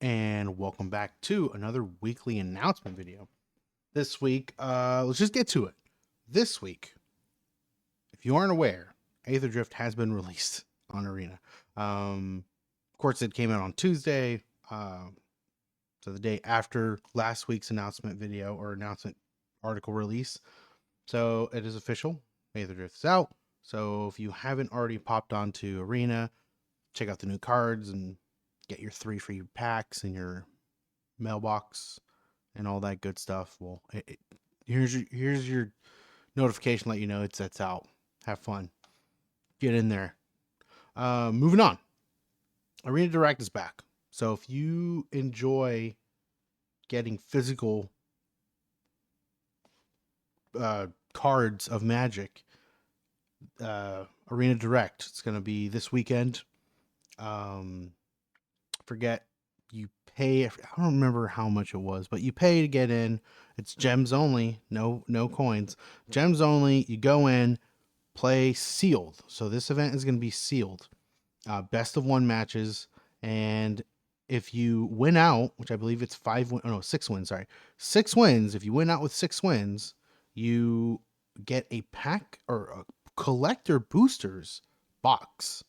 And welcome back to another weekly announcement video. This week, let's just get to it. This week, if you aren't aware, Aetherdrift has been released on Arena. Of course, it came out on Tuesday, so the day after last week's announcement video or announcement article release. So it is official. Aetherdrift is out. So if you haven't already popped onto Arena, check out the new cards and get your 3 free packs in your mailbox and all that good stuff. Well, here's your notification, let you know that's out. Have fun, get in there. Moving on, Arena Direct is back. So if you enjoy getting physical cards of Magic, Arena Direct, it's gonna be this weekend. Forget you pay. I don't remember how much it was, but you pay to get in. It's gems only, no coins. Gems only. You go in, play sealed. So this event is going to be sealed. Best of 1 matches, and if you win out, which I believe it's 6 wins. Sorry, 6 wins. If you win out with 6 wins, you get a pack or a collector boosters box.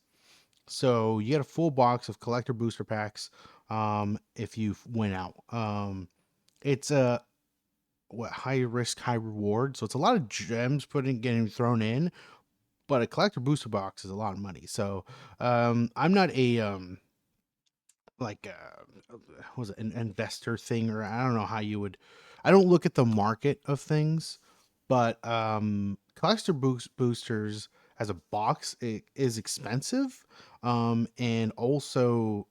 So you get a full box of collector booster packs if you win out. It's a high risk, high reward. So it's a lot of gems getting thrown in, but a collector booster box is a lot of money. So I'm not a like was it an investor thing, or I don't know how you would. I don't look at the market of things, but collector boosters as a box is expensive, and also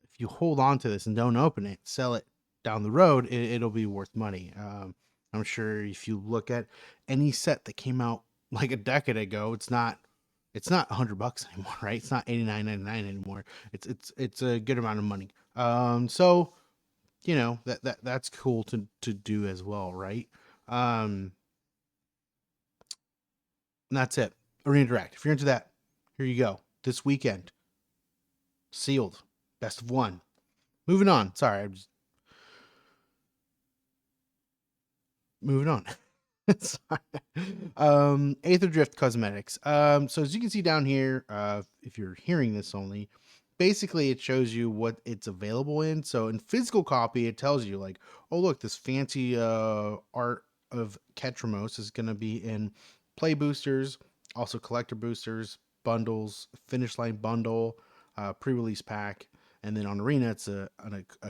if you hold on to this and don't open it, sell it down the road, it'll be worth money. I'm sure if you look at any set that came out like a decade ago, it's not $100 anymore, right? It's not $89.99 anymore. It's a good amount of money. So that's cool to do as well, right? And that's it. Arena Direct. If you're into that, here you go. This weekend, sealed, best of 1. Moving on. Sorry, I'm just moving on. Aetherdrift Cosmetics. So as you can see down here, if you're hearing this only, basically it shows you what it's available in. So in physical copy, it tells you like, oh look, this fancy art of Ketramos is going to be in play boosters, also collector boosters, bundles, finish line bundle, pre-release pack, and then on Arena it's a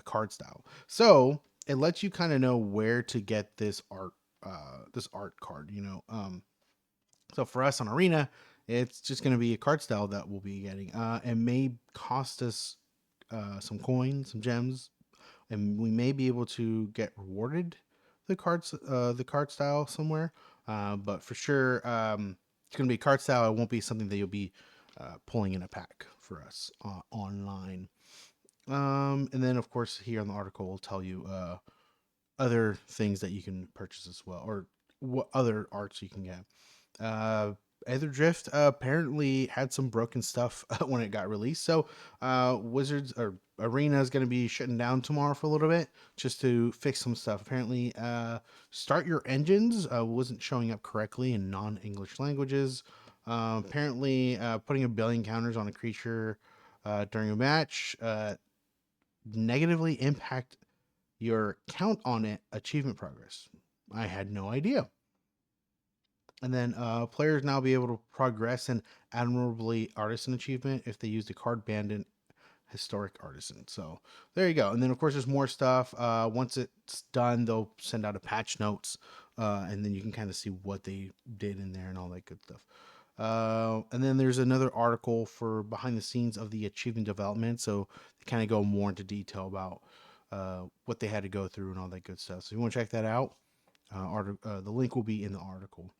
card style. So it lets you kind of know where to get this art card, so for us on Arena, it's just going to be a card style that we'll be getting. It may cost us some coins, some gems, and we may be able to get rewarded the card style somewhere. But for sure, it's going to be a card style. It won't be something that you'll be pulling in a pack for us online. And then, of course, here on the article, we'll tell you other things that you can purchase as well, or what other arts you can get. Aetherdrift apparently had some broken stuff when it got released, so Wizards or Arena is going to be shutting down tomorrow for a little bit just to fix some stuff. Apparently, start your engines wasn't showing up correctly in non-English languages. Apparently, putting ability counters on a creature during a match negatively impact your count on it achievement progress. I had no idea. And then players now be able to progress in admirably artisan achievement if they use the card bandit historic artisan. So there you go. And then of course there's more stuff. Once it's done, they'll send out a patch notes, and then you can kind of see what they did in there and all that good stuff. And then there's another article for behind the scenes of the achievement development. So they kind of go more into detail about what they had to go through and all that good stuff. So if you want to check that out, the link will be in the article.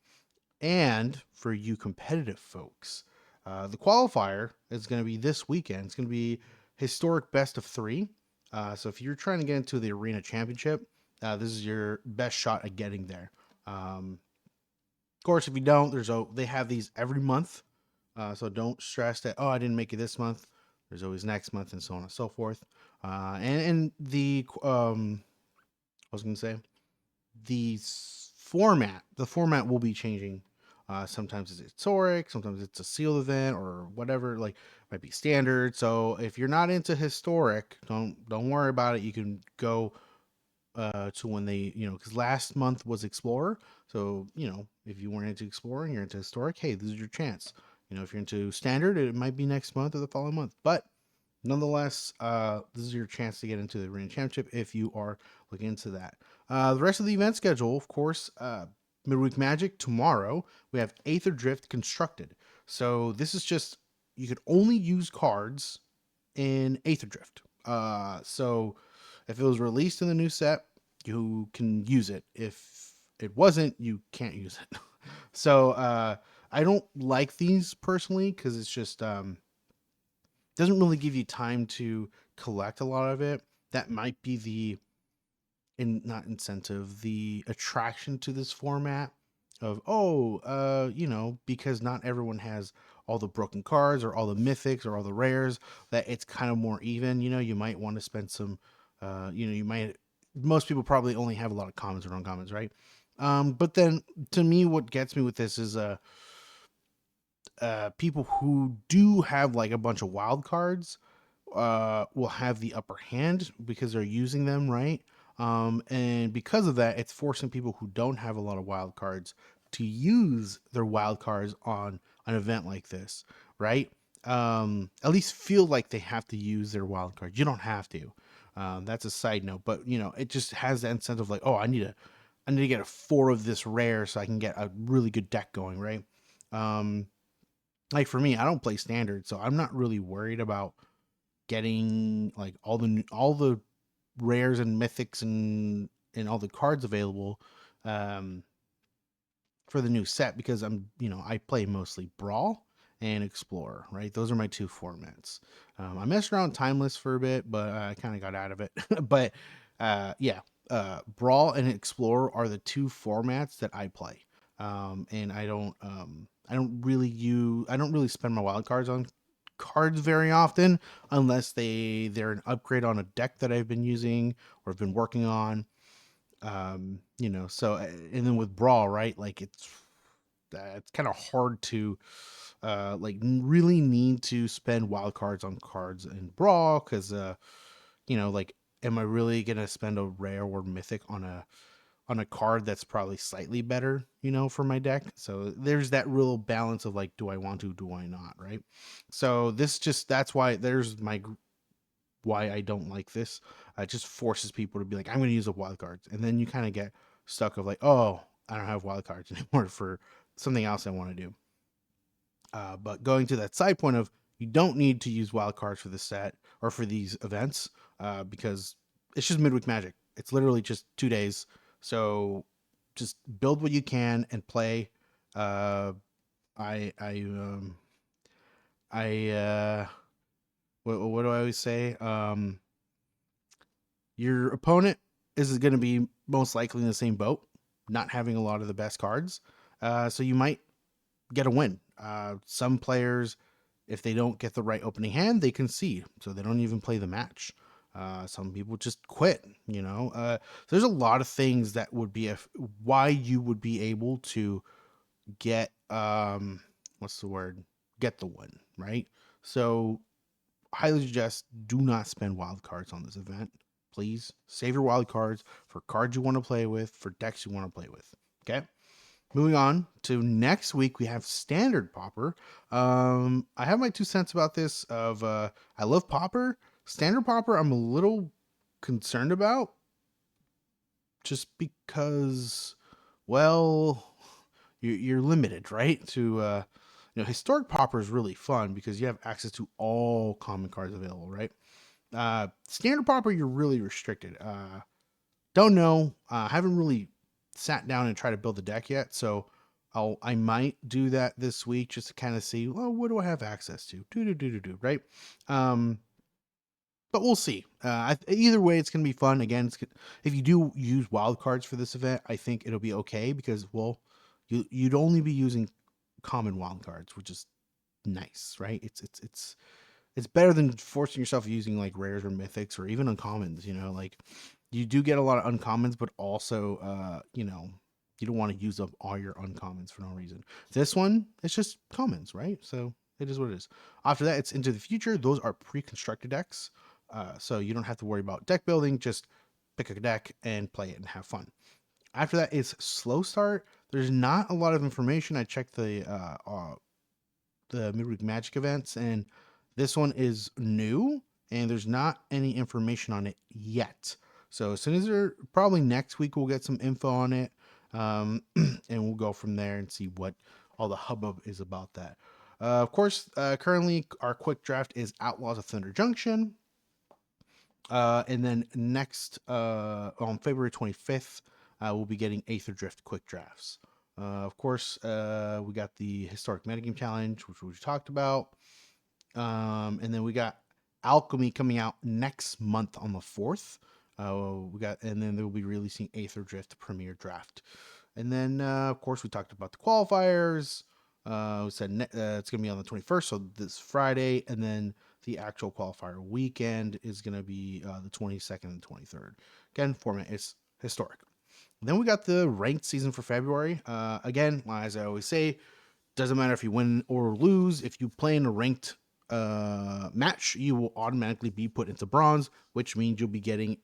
And for you competitive folks, the qualifier is going to be this weekend. It's going to be historic best of 3. So if you're trying to get into the arena championship, this is your best shot at getting there. Of course, if you don't, they have these every month. So don't stress that, oh, I didn't make it this month. There's always next month, and so on and so forth. And the I was gonna say the format will be changing. Sometimes it's historic, sometimes it's a sealed event or whatever. Like might be standard. So if you're not into historic, don't worry about it. You can go to when they, because last month was Explorer. So, if you weren't into Explorer and you're into Historic, hey, this is your chance. If you're into Standard, it might be next month or the following month. But nonetheless, this is your chance to get into the Arena Championship if you are looking into that. The rest of the event schedule, of course, Midweek Magic tomorrow, we have Aetherdrift constructed. So this is just, you could only use cards in Aetherdrift. So if it was released in the new set, you can use it. If it wasn't, you can't use it. So I don't like these personally because it's just doesn't really give you time to collect a lot of it. That might be the not incentive, the attraction to this format of because not everyone has all the broken cards or all the mythics or all the rares, that it's kind of more even. You might want to spend some you might most people probably only have a lot of commons or uncommons, right? But then to me, what gets me with this is people who do have like a bunch of wild cards will have the upper hand because they're using them, right? And because of that, it's forcing people who don't have a lot of wild cards to use their wild cards on an event like this, right? At least feel like they have to use their wild cards. You don't have to. That's a side note, but it just has that incentive, like, oh, I need to get a 4 of this rare so I can get a really good deck going, right? Um, like for me, I don't play standard, so I'm not really worried about getting like all the rares and mythics and all the cards available um, for the new set because I play mostly Brawl and Explorer, right? Those are my two formats. I messed around Timeless for a bit, but I kind of got out of it. But yeah, Brawl and Explorer are the two formats that I play. And I don't really spend my wild cards on cards very often unless they're an upgrade on a deck that I've been using or have been working on. So and then with Brawl, right? Like it's kind of hard to really need to spend wild cards on cards in Brawl because like am I really gonna spend a rare or mythic on a card that's probably slightly better, for my deck? So there's that real balance of like, do I want to, do I not, right? So that's why there's my why I don't like this. It just forces people to be like, I'm going to use a wild card, and then you kind of get stuck of like, oh, I don't have wild cards anymore for something else I want to do. But going to that side point of you don't need to use wild cards for this set or for these events because it's just midweek magic. It's literally just 2 days, so just build what you can and play. Uh, I I I what do I always say? Your opponent is going to be most likely in the same boat, not having a lot of the best cards. So you might get a win. Some players, if they don't get the right opening hand, they concede, so they don't even play the match. Some people just quit. There's a lot of things that would be why you would be able to get what's the word? Get the win, right? So highly suggest do not spend wild cards on this event. Please save your wild cards for cards you want to play with, for decks you want to play with. Okay. Moving on to next week, we have Standard Popper. I have my 2 cents about this. I love Popper. Standard Popper, I'm a little concerned about, just because, well, you're limited, right? To Historic Popper is really fun because you have access to all common cards available, right? Standard Popper, you're really restricted. Don't know. Haven't really sat down and tried to build the deck yet, so I might do that this week just to kind of see, well, what do I have access to? Right? Um, but we'll see. Either way, it's gonna be fun. Again, if you do use wild cards for this event, I think it'll be okay because, well, you'd only be using common wild cards, which is nice, right? It's it's better than forcing yourself using like rares or mythics or even uncommons. You know, like you do get a lot of uncommons, but also, you know, you don't want to use up all your uncommons for no reason. This one, it's just commons, right? So it is what it is. After that, it's Into the Future. Those are pre-constructed decks, so you don't have to worry about deck building. Just pick a deck and play it and have fun. After that, it's Slow Start. There's not a lot of information. I checked the midweek magic events, and this one is new, and there's not any information on it yet. So as soon as they're probably next week, we'll get some info on it, and we'll go from there and see what all the hubbub is about that. Of course, currently our quick draft is Outlaws of Thunder Junction. And then next, on February 25th, we'll be getting Aetherdrift quick drafts. Of course, we got the Historic Metagame Challenge, which we talked about. And then we got Alchemy coming out next month on the 4th. And then they'll be releasing Aetherdrift Premier Draft. And then, of course, we talked about the qualifiers. We said it's going to be on the 21st, so this Friday. And then the actual qualifier weekend is going to be the 22nd and 23rd. Again, format is historic. Then we got the ranked season for February. Again, as I always say, doesn't matter if you win or lose. If you play in a ranked match, you will automatically be put into bronze, which means you'll be getting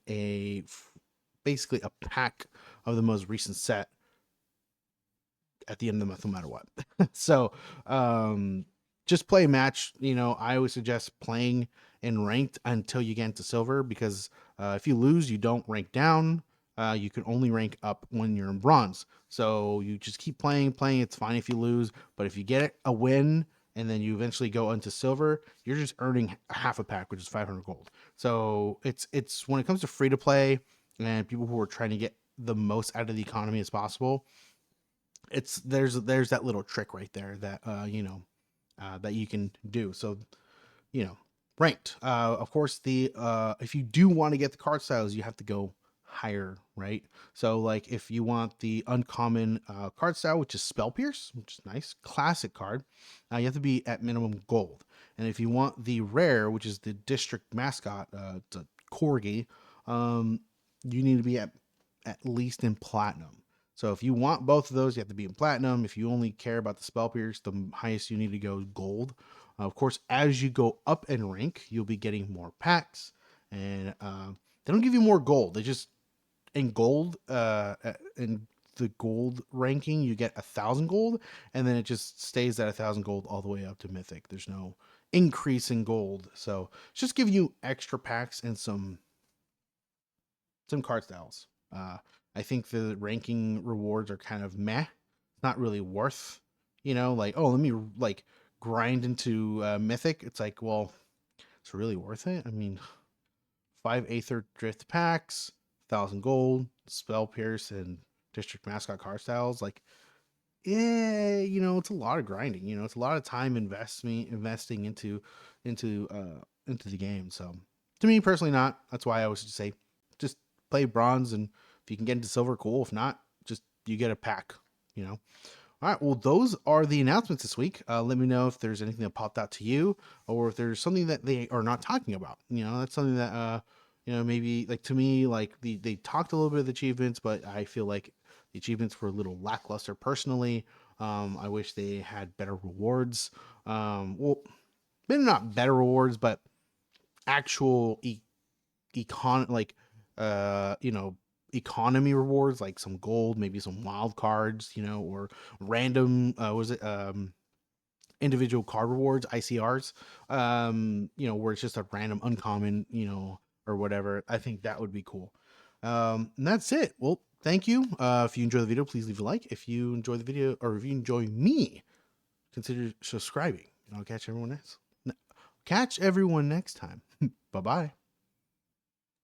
basically a pack of the most recent set at the end of the month, no matter what. So just play a match. You know, I always suggest playing in ranked until you get into silver, because if you lose, you don't rank down. You can only rank up when you're in bronze. So you just keep playing. It's fine if you lose, but if you get a win and then you eventually go into silver, you're just earning half a pack, which is 500 gold. So it's when it comes to free to play and people who are trying to get the most out of the economy as possible, there's that little trick right there that that you can do. So ranked. Of course, the if you do want to get the card styles, you have to go higher, right? So like if you want the uncommon card style, which is Spell Pierce, which is nice, classic card, you have to be at minimum gold. And if you want the rare, which is the district mascot, it's a corgi, you need to be at least in platinum. So if you want both of those, you have to be in platinum. If you only care about the Spell Pierce, the highest you need to go is gold. Of course, as you go up in rank, you'll be getting more packs, and they don't give you more gold. They just in gold, in the gold ranking, you get 1,000 gold, and then it just stays at 1,000 gold all the way up to mythic. There's no increase in gold, so it's just giving you extra packs and some card styles. I think the ranking rewards are kind of meh. Not really worth, like, oh, let me like grind into mythic. It's like, well, it's really worth it. I mean, 5 Aetherdrift packs, 1,000 gold, Spell Pierce, and District Mascot card styles. Like, yeah, it's a lot of grinding. It's a lot of time investing into the game. So, to me personally, not. That's why I always say, just play bronze, and if you can get into silver, cool. If not, just you get a pack. All right, well, those are the announcements this week. Let me know if there's anything that popped out to you, or if there's something that they are not talking about. That's something that maybe, like, to me, like they talked a little bit of the achievements, but I feel like the achievements were a little lackluster personally. I wish they had better rewards. Well, maybe not better rewards, but actual economy rewards, like some gold, maybe some wild cards, or random individual card rewards, ICRs, where it's just a random uncommon, or whatever. I think that would be cool. And that's it. Well, thank you. If you enjoy the video, please leave a like. If you enjoy the video, or if you enjoy me, consider subscribing. And I'll catch everyone next time. Bye bye.